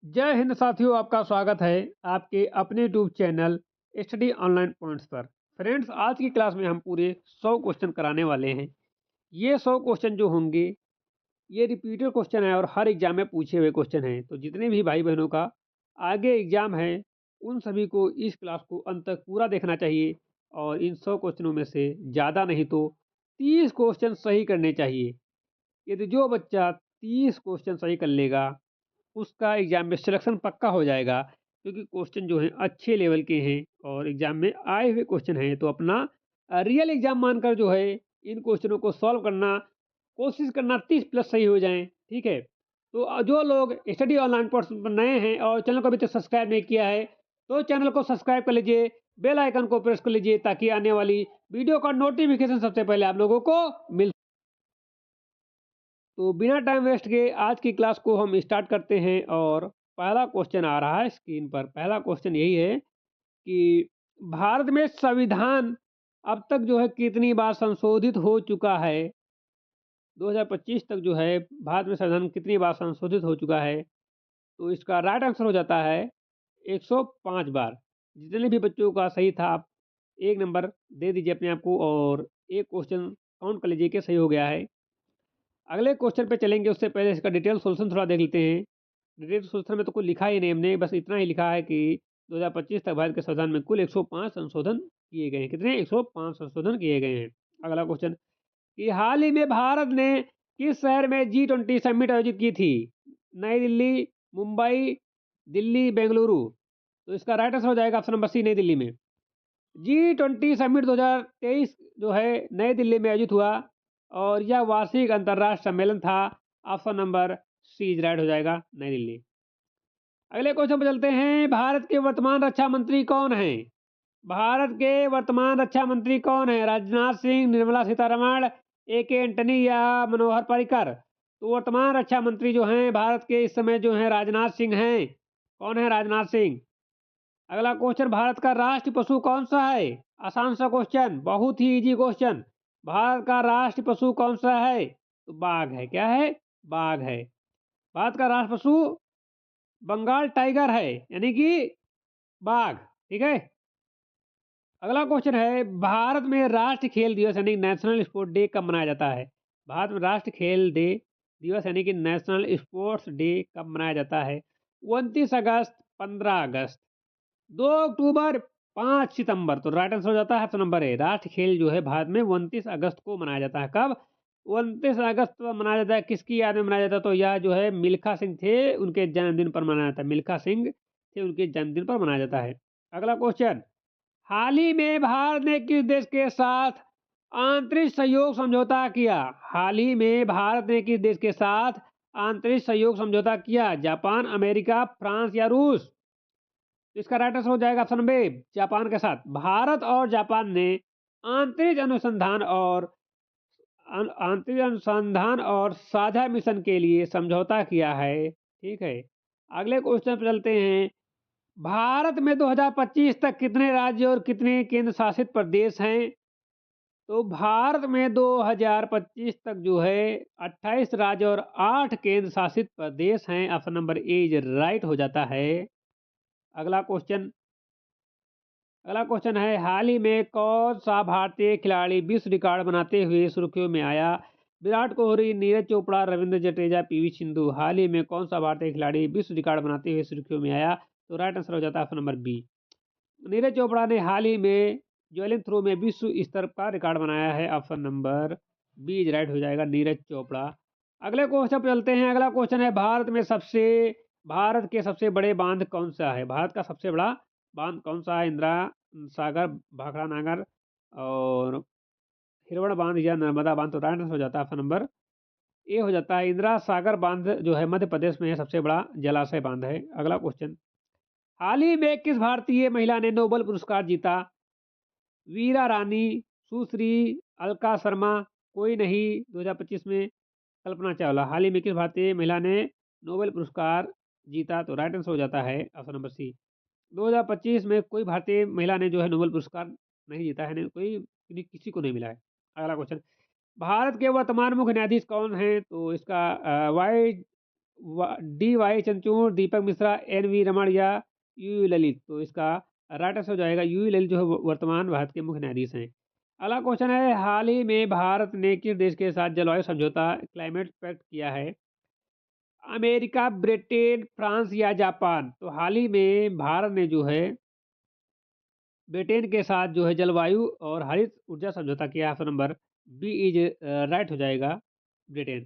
जय हिंद साथियों, आपका स्वागत है आपके अपने YouTube channel study online points पर। फ्रेंड्स, आज की क्लास में हम पूरे 100 क्वेश्चन कराने वाले हैं। ये 100 क्वेश्चन जो होंगे ये रिपीटेड क्वेश्चन है और हर एग्जाम में पूछे हुए क्वेश्चन हैं। तो जितने भी भाई बहनों का आगे एग्जाम है उन सभी को इस क्लास को अंत तक पूरा देखना चाहिए और इन 100 क्वेश्चनों में से ज़्यादा नहीं तो 30 क्वेश्चन सही करने चाहिए। यदि जो बच्चा 30 क्वेश्चन सही कर लेगा उसका एग्ज़ाम में सिलेक्शन पक्का हो जाएगा, क्योंकि क्वेश्चन जो हैं अच्छे लेवल के हैं और एग्ज़ाम में आए हुए क्वेश्चन हैं। तो अपना रियल एग्ज़ाम मानकर जो है इन क्वेश्चनों को सॉल्व करना, कोशिश करना 30 प्लस सही हो जाएँ, ठीक है? तो जो लोग स्टडी ऑनलाइन कोर्स पर नए हैं और चैनल को अभी तक सब्सक्राइब नहीं किया है, तो चैनल को सब्सक्राइब कर लीजिए, बेल आइकन को प्रेस कर लीजिए ताकि आने वाली वीडियो का नोटिफ़िकेशन सबसे पहले आप लोगों को मिल। तो बिना टाइम वेस्ट किए आज की क्लास को हम स्टार्ट करते हैं और पहला क्वेश्चन आ रहा है स्क्रीन पर। पहला क्वेश्चन यही है कि भारत में संविधान अब तक जो है कितनी बार संशोधित हो चुका है? 2025 तक जो है भारत में संविधान कितनी बार संशोधित हो चुका है? तो इसका राइट आंसर हो जाता है 105 बार। जितने भी बच्चों का सही था आप 1 नंबर दे दीजिए अपने आप को और एक क्वेश्चन काउंट कर लीजिए कि सही हो गया है। अगले क्वेश्चन पे चलेंगे उससे पहले इसका डिटेल सॉल्यूशन थोड़ा देख लेते हैं। डिटेल सॉल्यूशन में तो कुछ लिखा ही नहीं हमने, बस इतना ही लिखा है कि 2025 तक भारत के संविधान में कुल 105 संशोधन किए गए हैं। कितने? 105 संशोधन किए गए हैं। अगला क्वेश्चन कि हाल ही में भारत ने किस शहर में G20 समिट आयोजित की थी? नई दिल्ली, मुंबई, दिल्ली, बेंगलुरु। तो इसका राइट आंसर हो जाएगा ऑप्शन नंबर सी, नई दिल्ली में। G20 समिट 2023 जो है नई दिल्ली में आयोजित हुआ और यह वार्षिक अंतर्राष्ट्रीय सम्मेलन था। Option number C is right हो जाएगा, नई दिल्ली। अगले क्वेश्चन पर चलते हैं। भारत के वर्तमान रक्षा मंत्री कौन हैं? भारत के वर्तमान रक्षा मंत्री कौन है? राजनाथ सिंह, निर्मला सीतारमण, AK एंटनी या मनोहर पर्रिकर? तो वर्तमान रक्षा मंत्री जो हैं भारत के इस समय जो हैं राजनाथ सिंह हैं। कौन है? राजनाथ सिंह। अगला क्वेश्चन, भारत का राष्ट्र पशु कौन सा है? आसान सा क्वेश्चन, बहुत ही इजी क्वेश्चन। भारत का राष्ट्र पशु कौन सा है? तो बाघ है। क्या है? बाघ है। भारत का राष्ट्र पशु बंगाल टाइगर है, यानी कि बाघ। ठीक है। अगला क्वेश्चन है, भारत में राष्ट्रीय खेल दिवस यानी नेशनल स्पोर्ट डे कब मनाया जाता है? भारत में राष्ट्रीय खेल डे दिवस यानी कि नेशनल स्पोर्ट्स डे कब मनाया जाता है? 29 अगस्त, 15 अगस्त, 2 अक्टूबर, 5 सितंबर। तो राइट आंसर हो जाता है ऑप्शन नंबर ए। राष्ट्रीय खेल जो है भारत में 29 अगस्त को मनाया जाता है। कब? 29 अगस्त को मनाया जाता है। किसकी याद में मनाया जाता है? तो यह जो है मिल्खा सिंह थे, उनके जन्मदिन पर मनाया जाता है। मिल्खा सिंह थे, उनके जन्मदिन पर मनाया जाता है। अगला क्वेश्चन, हाल ही में भारत ने किस देश के साथ आंतरिक सहयोग समझौता किया? हाल ही में भारत ने किस देश के साथ आंतरिक सहयोग समझौता किया? जापान, अमेरिका, फ्रांस या रूस? तो इसका राइट आंसर हो जाएगा ऑप्शन नंबर ए, जापान के साथ। भारत और जापान ने आंतरिक अनुसंधान और आंतरिक अनुसंधान और साझा मिशन के लिए समझौता किया है। ठीक है। अगले क्वेश्चन पर चलते हैं। भारत में 2025 तक कितने राज्य और कितने केंद्र शासित प्रदेश हैं? तो भारत में 2025 तक जो है 28 राज्य और 8 केंद्र शासित प्रदेश हैं। Option number A is right हो जाता है। अगला क्वेश्चन अगला क्वेश्चन है, हाल ही में कौन सा भारतीय खिलाड़ी विश्व रिकॉर्ड बनाते हुए सुर्खियों में आया? विराट कोहली, नीरज चोपड़ा, रविंद्र जडेजा, PV सिंधु। हाल ही में कौन सा भारतीय खिलाड़ी विश्व रिकॉर्ड बनाते हुए सुर्खियों में आया? तो राइट आंसर हो जाता है option number B. Neeraj Chopra ने हाल ही में जैवलिन थ्रो में विश्व स्तर का रिकॉर्ड बनाया है। Option number B is right हो जाएगा, नीरज चोपड़ा। अगले क्वेश्चन पर चलते हैं। अगला क्वेश्चन है, भारत के सबसे बड़े बांध कौन सा है? भारत का सबसे बड़ा बांध कौन सा है? इंदिरा सागर, भाखड़ा नागर और हिरवण बांध या नर्मदा बांध? तो राइट आंसर हो जाता है ऑप्शन नंबर ए हो जाता है। इंदिरा सागर बांध जो है मध्य प्रदेश में है, सबसे बड़ा जलाशय बांध है। अगला क्वेश्चन, हाल ही में किस भारतीय महिला ने नोबेल पुरस्कार जीता? वीरा रानी, सुश्री, अलका शर्मा, कोई नहीं 2025 में, कल्पना चावला। हाल ही में किस भारतीय महिला ने नोबेल पुरस्कार जीता? तो राइट आंसर हो जाता है ऑप्शन नंबर सी। 2025 में कोई भारतीय महिला ने जो है नोबेल पुरस्कार नहीं जीता है, नहीं कोई किसी को नहीं मिला है। अगला क्वेश्चन, भारत के वर्तमान मुख्य न्यायाधीश कौन है? तो इसका वाई डी वाई चंद्रचूड़, दीपक मिश्रा, एन वी रमन या यू ललित। तो इसका राइट आंसर हो जाएगा यू ललित, जो है वर्तमान भारत के मुख्य न्यायाधीश हैं। अगला क्वेश्चन है, हाल ही में भारत ने किस देश के साथ जलवायु समझौता क्लाइमेट पैक्ट किया है? अमेरिका, ब्रिटेन, फ्रांस या जापान। तो हाल ही में भारत ने जो है ब्रिटेन के साथ जो है जलवायु और हरित ऊर्जा समझौता किया। Option number B is right हो जाएगा, ब्रिटेन।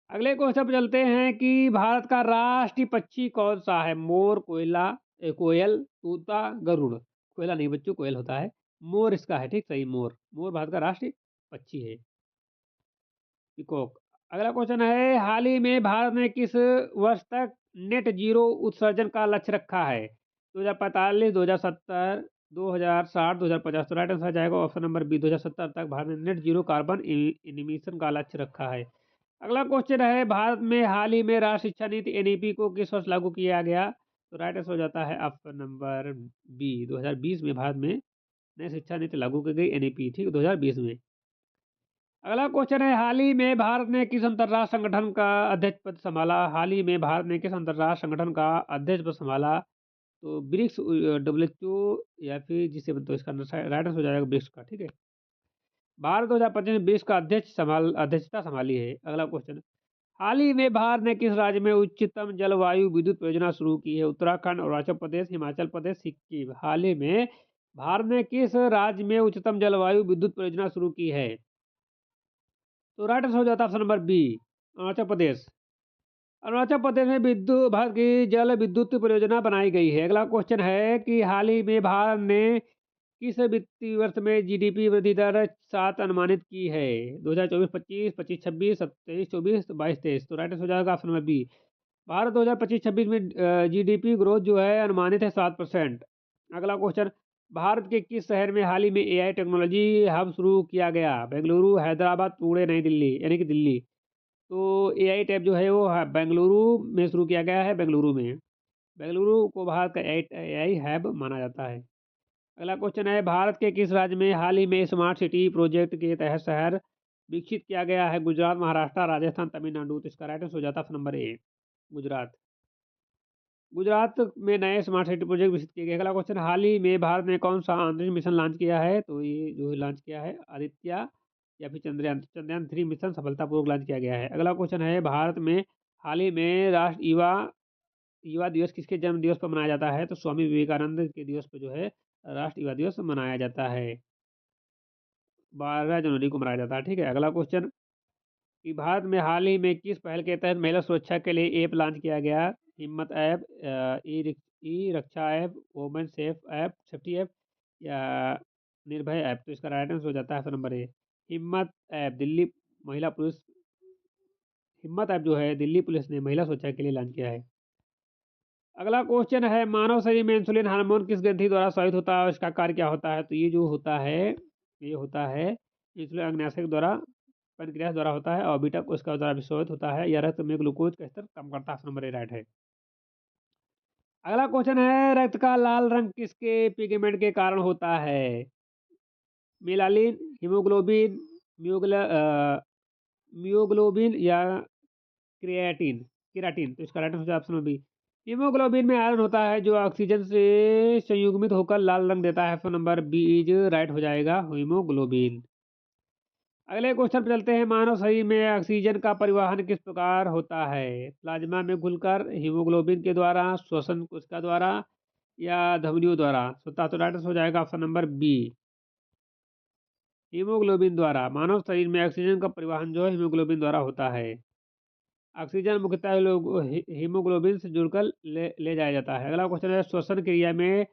अगले क्वेश्चन पर चलते हैं कि भारत का राष्ट्रीय पक्षी कौन सा है? मोर, कोयल, तोता, गरुड़। कोयला नहीं बच्चों, कोयल होता है। मोर इसका है, ठीक सही, मोर। मोर भारत का राष्ट्रीय पक्षी है, पिकॉक। अगला क्वेश्चन है, हाल ही में भारत ने किस वर्ष तक नेट जीरो उत्सर्जन का लक्ष्य रखा है? 2045, 2070, 2060, 2050। तो राइट आंसर जाएगा ऑप्शन नंबर बी, 2070 तक भारत ने नेट जीरो कार्बन इमिशन का लक्ष्य रखा है। अगला क्वेश्चन है, भारत में हाल ही में राष्ट्रीय शिक्षा नीति एनईपी को किस वर्ष लागू किया गया? तो राइट आंसर हो जाता है ऑप्शन नंबर बी, 2020 में भारत में नई शिक्षा नीति लागू की गई, एनईपी, ठीक, 2020 में। अगला क्वेश्चन है, हाल ही में भारत ने किस अंतर्राष्ट्रीय संगठन का अध्यक्ष पद संभाला? हाल ही में भारत ने किस अंतर्राष्ट्रीय संगठन का अध्यक्ष पद संभाला? तो ब्रिक्स, डब्ल्यूएचओ या फिर जिसे, तो इसका राइट आंसर हो जाएगा ब्रिक्स का, ठीक है। भारत 2025 में ब्रिक्स का अध्यक्षता संभाली है। अगला क्वेश्चन, हाल ही में भारत ने किस राज्य में उच्चतम जलवायु विद्युत परियोजना शुरू की है? उत्तराखंड, अरुणाचल प्रदेश, हिमाचल प्रदेश, सिक्किम। हाल ही में भारत ने किस राज्य में उच्चतम जलवायु विद्युत परियोजना शुरू की है? तो राइट आंसर हो जाता है option number B, Arunachal Pradesh. Arunachal Pradesh में विद्युत भारत की जल विद्युत परियोजना बनाई गई है। अगला क्वेश्चन है कि हाल ही में भारत ने किस वित्तीय वर्ष में जीडीपी वृद्धि दर 7 अनुमानित की है? 2024-25, 25-26, 27-24, 22-23। तो राइट आंसर हो जाएगा ऑप्शन नंबर बी। भारत 2025-26 में जीडीपी ग्रोथ जो है अनुमानित है 7%। अगला क्वेश्चन, भारत के किस शहर में हाल ही में एआई टेक्नोलॉजी हब शुरू किया गया? बेंगलुरु, हैदराबाद, पुणे, नई दिल्ली, यानी कि दिल्ली। तो एआई टैब जो है वो बेंगलुरु में शुरू किया गया है, बेंगलुरु में। बेंगलुरु को भारत का एआई हब माना जाता है। अगला क्वेश्चन है, भारत के किस राज्य में हाल ही में स्मार्ट सिटी प्रोजेक्ट के तहत शहर विकसित किया गया है? गुजरात, महाराष्ट्र, राजस्थान, तमिलनाडु। तो इसका राइट आंसर हो जाता है नंबर ए, गुजरात। गुजरात में नए स्मार्ट सिटी प्रोजेक्ट विकसित किए गए। अगला क्वेश्चन, हाल ही में भारत ने कौन सा अंतरिक्ष मिशन लॉन्च किया है? तो ये जो लॉन्च किया है आदित्य या फिर चंद्रयान 3 मिशन सफलतापूर्वक लॉन्च किया गया है। अगला क्वेश्चन है, भारत में हाल ही में राष्ट्रीय युवा दिवस किसके जन्म दिवस पर मनाया जाता है? तो स्वामी विवेकानंद के दिवस पर जो है राष्ट्रीय युवा दिवस मनाया जाता है, 12 जनवरी को मनाया जाता है, ठीक है। अगला क्वेश्चन, कि भारत में हाल ही में किस पहल के तहत महिला सुरक्षा के लिए ऐप लॉन्च किया गया? हिम्मत ऐप, ई रक्षा ऐप, वोमेन सेफ्टी ऐप या निर्भय ऐप। तो इसका राइट आंसर हो जाता है ऑप्शन नंबर ए, हिम्मत ऐप। हिम्मत ऐप जो है दिल्ली पुलिस ने महिला सुरक्षा के लिए लॉन्च किया है। अगला क्वेश्चन है, मानव शरीर में इंसुलिन हार्मोन किस ग्रंथि द्वारा स्रावित होता है और इसका कार्य क्या होता है? तो ये जो होता है, ये होता है इंसुलिन अग्नाशय के द्वारा, पैनक्रियास द्वारा होता है, और बीटा कोशिका द्वारा विस्फोरित होता है। यह रक्त में ग्लूकोज का स्तर कम करता है। नंबर ए राइट है। अगला क्वेश्चन है, रक्त का लाल रंग किसके पिगमेंट के कारण होता है? मेलानिन, हीमोग्लोबिन, म्योग्लोबिन या क्रिएटिन केराटिन। तो इसका right answer option number B, haemoglobin में आयरन होता है जो ऑक्सीजन से संयुग्मित होकर लाल रंग देता है। Option number B is right हो जाएगा, हीमोग्लोबिन। अगले क्वेश्चन पर चलते हैं, मानव शरीर में ऑक्सीजन का परिवहन किस प्रकार होता है? प्लाज्मा में घुलकर, हीमोग्लोबिन के द्वारा, श्वसन कोशिका द्वारा या धमनियों द्वारा। तो राइट आंसर हो जाएगा ऑप्शन नंबर बी, हीमोग्लोबिन द्वारा। मानव शरीर में ऑक्सीजन का परिवहन जो है हीमोग्लोबिन द्वारा होता है। ऑक्सीजन मुख्यतः हीमोग्लोबिन से जुड़कर ले जाया जाता है। अगला क्वेश्चन है, श्वसन क्रिया में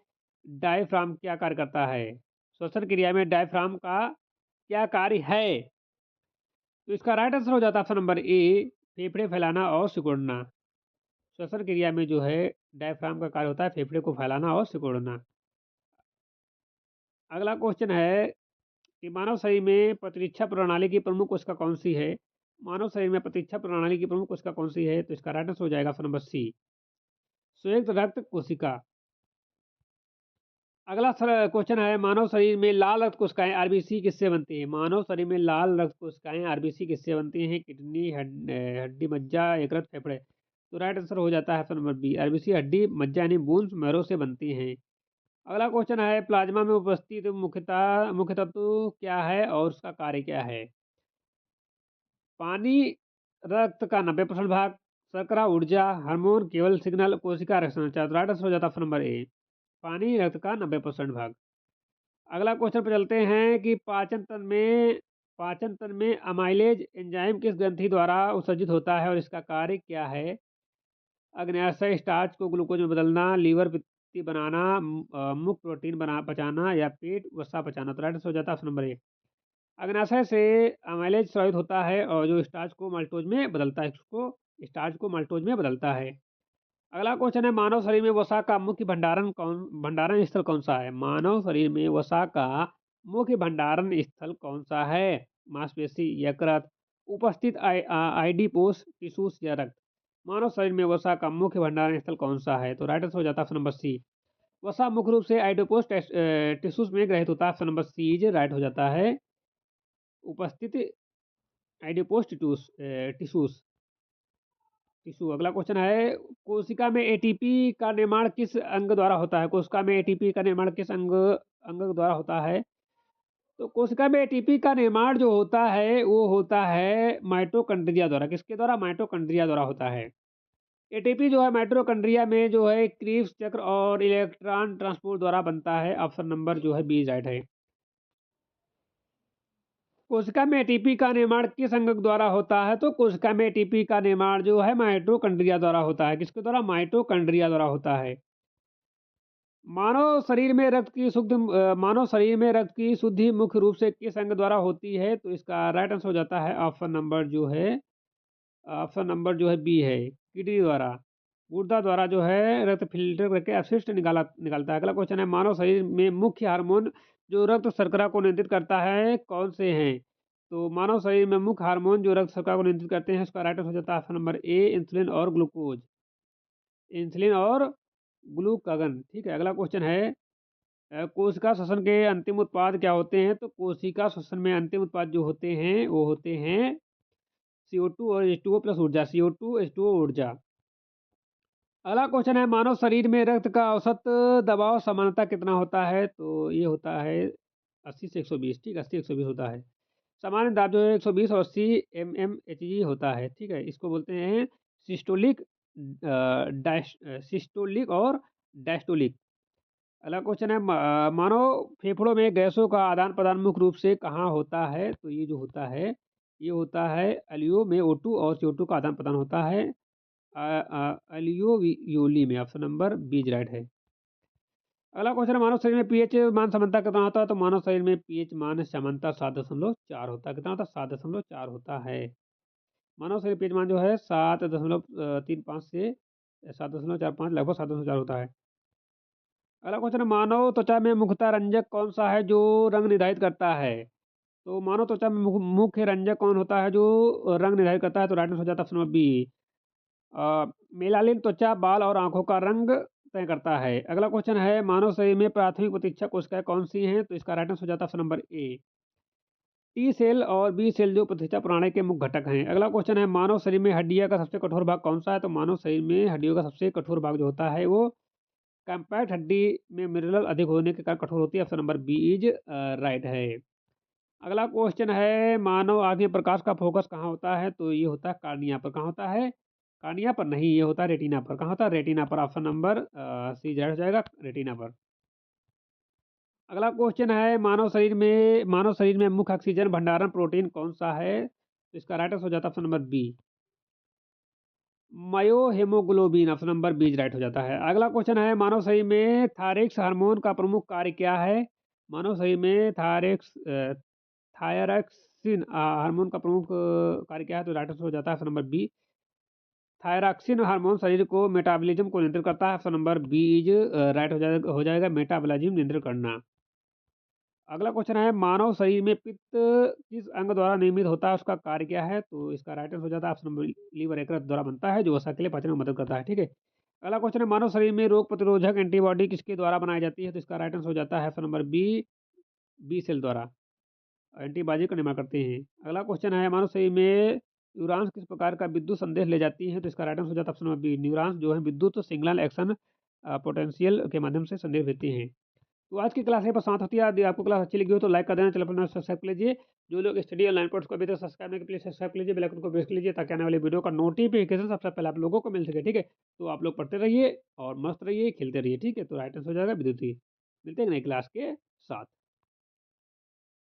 डायफ्राम क्या कार्य करता है? श्वसन क्रिया में डायफ्राम का क्या कार्य है? तो इसका राइट आंसर हो जाता है ऑप्शन नंबर ए, फेफड़े फैलाना और सिकुड़ना। श्वसन क्रिया में जो है डायफ्राम का कार्य होता है फेफड़े को फैलाना और सिकुड़ना। अगला क्वेश्चन है कि मानव शरीर में प्रतिरक्षा प्रणाली की प्रमुख कोशिका कौन सी है? मानव शरीर में प्रतिरक्षा प्रणाली की प्रमुख कोशिका कौन सी है? तो इसका राइट आंसर हो जाएगा ऑप्शन नंबर सी, संयुक्त रक्त कोशिका। अगला क्वेश्चन है, मानव शरीर में लाल रक्त कोशिकाएं आरबीसी किससे बनती हैं? मानव शरीर में लाल रक्त कोशिकाएं आरबीसी किससे बनती हैं? किडनी, हड्डी मज्जा, यकृत, फेफड़े। तो राइट आंसर हो जाता है ऑप्शन नंबर बी। आरबीसी हड्डी, मज्जा यानी बोन्स, मैरो से बनती हैं। अगला क्वेश्चन है, प्लाज्मा में उपस्थित मुख्य तत्व क्या है और उसका कार्य क्या है? पानी, रक्त का 90% भाग, शर्करा, ऊर्जा, हार्मोन, केवल सिग्नल, कोशिका रचना। तो राइट आंसर हो जाता है ऑप्शन नंबर ए, पानी, रक्त का 90% भाग। अगला क्वेश्चन पे चलते हैं कि पाचन तंत्र में अमाइलेज एंजाइम किस ग्रंथि द्वारा उत्सर्जित होता है और इसका कार्य क्या है? अग्न्याशय स्टार्च को ग्लूकोज में बदलना, लीवर पित्ती बनाना, मुख प्रोटीन पचाना या पेट वसा पचाना। तो राइट आंसर हो जाता है ऑप्शन नंबर ए। अग्न्याशय से अमाइलेज स्रावित होता है और जो स्टार्च को माल्टोज में बदलता है, इसको स्टार्च को माल्टोज में बदलता है। अगला क्वेश्चन है, मानव शरीर में वसा का मुख्य भंडारण स्थल कौन सा है? मानव शरीर में वसा का मुख्य भंडारण स्थल कौन सा है? मांसपेशी, यकृत, उपस्थित आइडिपोस, टिश्यूज या रक्त। मानव शरीर में वसा का मुख्य भंडारण स्थल कौन सा है? तो राइट आंसर हो जाता है ऑप्शन नंबर सी। वसा मुख्य रूप से आइडिपोस टिश्यूज में ग्रहित होता है। Option number C is right हो जाता है। उपस्थित आइडियोपोस टिश्यूज टिश्यू। अगला क्वेश्चन है, कोशिका में एटीपी का निर्माण किस अंग द्वारा होता है? कोशिका में एटीपी का निर्माण किस अंग अंग द्वारा होता है? तो कोशिका में एटीपी का निर्माण जो होता है वो होता है माइटोकॉन्ड्रिया द्वारा। किसके द्वारा? माइटोकॉन्ड्रिया द्वारा होता है। एटीपी जो है माइटोकॉन्ड्रिया में जो है क्रीब्स चक्र और इलेक्ट्रॉन ट्रांसपोर्ट द्वारा बनता है। ऑप्शन नंबर जो है बी राइट है। कोशिका में एटीपी का निर्माण किस अंग द्वारा होता है? तो कोशिका में एटीपी का निर्माण जो है माइटोकॉन्ड्रिया द्वारा होता है। किसके द्वारा? माइटोकॉन्ड्रिया द्वारा होता है। मानव शरीर में रक्त की शुद्धि मुख्य रूप से किस अंग द्वारा होती है? तो इसका राइट आंसर हो जाता है ऑप्शन नंबर जो है बी है, किडनी द्वारा। गुर्दा द्वारा जो है रक्त फिल्टर करके अपशिष्ट निकालता है। अगला क्वेश्चन है, मानव शरीर में मुख्य हार्मोन जो रक्त शर्करा को नियंत्रित करता है कौन से हैं? तो मानव शरीर में मुख्य हार्मोन जो रक्त शर्करा को नियंत्रित करते हैं, उसका राइट आंसर हो जाता है ऑप्शन नंबर ए, इंसुलिन और ग्लूकोज। इंसुलिन और ग्लूकागन। ठीक है। अगला क्वेश्चन है, कोशिका श्वसन के अंतिम उत्पाद क्या होते हैं? तो कोशिका श्वसन में अंतिम उत्पाद जो होते हैं वो होते हैं CO2 और H2O प्लस ऊर्जा। CO2 H2O ऊर्जा। अगला क्वेश्चन है, मानव शरीर में रक्त का औसत दबाव सामान्यतः कितना होता है? तो ये होता है 80 से 120। ठीक है, 80 120 होता है। सामान्य दाब जो है 120 और 80 mmHg होता है। ठीक है, इसको बोलते हैं सिस्टोलिक, सिस्टोलिक और डायस्टोलिक। अगला क्वेश्चन है, मानव फेफड़ों में गैसों का आदान प्रदान मुख्य रूप से कहाँ होता है? तो ये जो होता है ये होता है एलियो में O2 और CO2 का आदान प्रदान होता है एलियोवियोली में। ऑप्शन नंबर बी राइट है। अगला क्वेश्चन है, मानव शरीर में पीएच मान समानता कितना होता है? तो मानव शरीर में पीएच मान समानता 7.4 होता है। कितना होता है? 7.4 होता है। मानव शरीर पीएच मान जो है 7.35 से 7.45, लगभग 7.4 होता है। अगला क्वेश्चन है, मानव त्वचा में मुख्यतः रंजक कौन सा है जो रंग निर्धारित करता है? तो मानव त्वचा में मुख्य रंजक कौन होता है जो रंग निर्धारित करता है? तो राइट आंसर हो जाता है ऑप्शन नंबर बी, मेलानिन। त्वचा, बाल और आंखों का रंग तय करता है। अगला क्वेश्चन है, मानव शरीर में प्राथमिक प्रतिरक्षक कोशिकाएं कौन सी हैं? तो इसका राइट आंसर हो जाता है option number A, T cell और बी सेल जो प्रतिरक्षा प्रणाली के मुख्य घटक हैं। अगला क्वेश्चन है, मानव शरीर में हड्डियां का सबसे कठोर भाग कौन सा है? तो मानव शरीर में हड्डियों का सबसे कठोर भाग जो होता है वो कॉम्पैक्ट हड्डी में मिनरल अधिक होने के कारण कठोर होती है। Option number B is right है। अगला क्वेश्चन है, मानव आँख में प्रकाश का फोकस कहाँ होता है? तो ये होता है कार्निया पर। कहाँ होता है? कार्निया पर नहीं, ये होता है रेटिना पर। कहाँ होता है? रेटिना पर। ऑप्शन नंबर सी हो जाएगा, रेटिना पर। अगला क्वेश्चन है, मानव शरीर में मुख्य ऑक्सीजन भंडारण प्रोटीन कौन सा है? तो इसका राइट आंसर हो जाता है option number B, myo haemoglobin. Option number B right हो जाता है। अगला क्वेश्चन है, मानव शरीर में थायरॉक्स हार्मोन का प्रमुख कार्य क्या है? मानव शरीर में थायरॉक्सिन हार्मोन का प्रमुख कार्य क्या है? तो राइट आंसर हो जाता है option number B, thyroxine hormone शरीर को मेटाबॉलिज्म को नियंत्रित करता है। Option number B is right हो जाएगा मेटाबॉलिज्म नियंत्रित करना। अगला क्वेश्चन है, मानव शरीर में पित्त किस अंग द्वारा निर्मित होता है? उसका कार्य क्या है? तो इसका राइट आंसर हो जाता है ऑप्शन नंबर लीवर यकृत द्वारा बनता है, जो वसा के लिए पाचन में मदद करता है। ठीक है। अगला क्वेश्चन है, मानव शरीर में रोग प्रतिरोधक एंटीबॉडी किसके द्वारा बनाई जाती है? तो इसका राइट आंसर हो जाता है option number B, B cell द्वारा एंटीबॉडी का निर्माण करते हैं। अगला क्वेश्चन है, मानव शरीर में न्यूरॉन्स किस प्रकार का विद्युत संदेश ले जाती हैं? तो इसका राइट आंसर हो जाता है ऑप्शन नंबर बी, न्यूरॉन्स जो है विद्युत सिग्नल एक्शन पोटेंशियल के माध्यम से संदेश देती हैं। तो आज की क्लास यहीं पर समाप्त होती है। यदि आपको क्लास अच्छी लगी हो तो लाइक कर देना, चैनल पर सब्सक्राइब कर लीजिए। जो लोग स्टडी ऑनलाइन कोर्स को अभी तक सब्सक्राइब नहीं किए, प्लीज सब्सक्राइब कर लीजिए, बेल आइकन को प्रेस कर लीजिए ताकि आने वाली वीडियो का नोटिफिकेशन सबसे पहले आप लोगों को मिल सके। ठीक है, तो आप लोग पढ़ते रहिए और मस्त रहिए, खेलते रहिए। ठीक है, तो राइट आंसर हो जाएगा विद्युत ही। मिलते हैं नई क्लास के साथ।